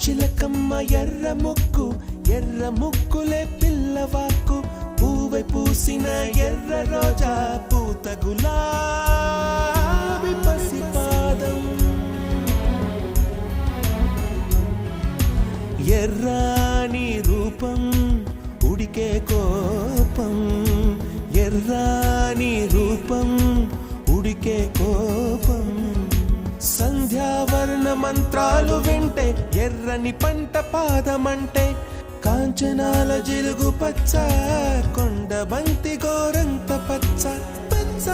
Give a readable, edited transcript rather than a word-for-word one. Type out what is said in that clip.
చిలకమ్మ ఎర్ర ముక్కులే పిల్లవాకు పూవై పూసిన ఎర్ర రోజా పూత గులాబీ పసిపాదం ఎర్రాని రూపం ఉడికే కోపం ఎర్రాని రూపం ఉడికే కోపం సంధ్యావర్ణ మంత్రాలు వింటే ఎర్రని పంట పాదమంటే కాంచనాల జిలుగు పచ్చ కొండ బంతి గోరంత పచ్చ పచ్చ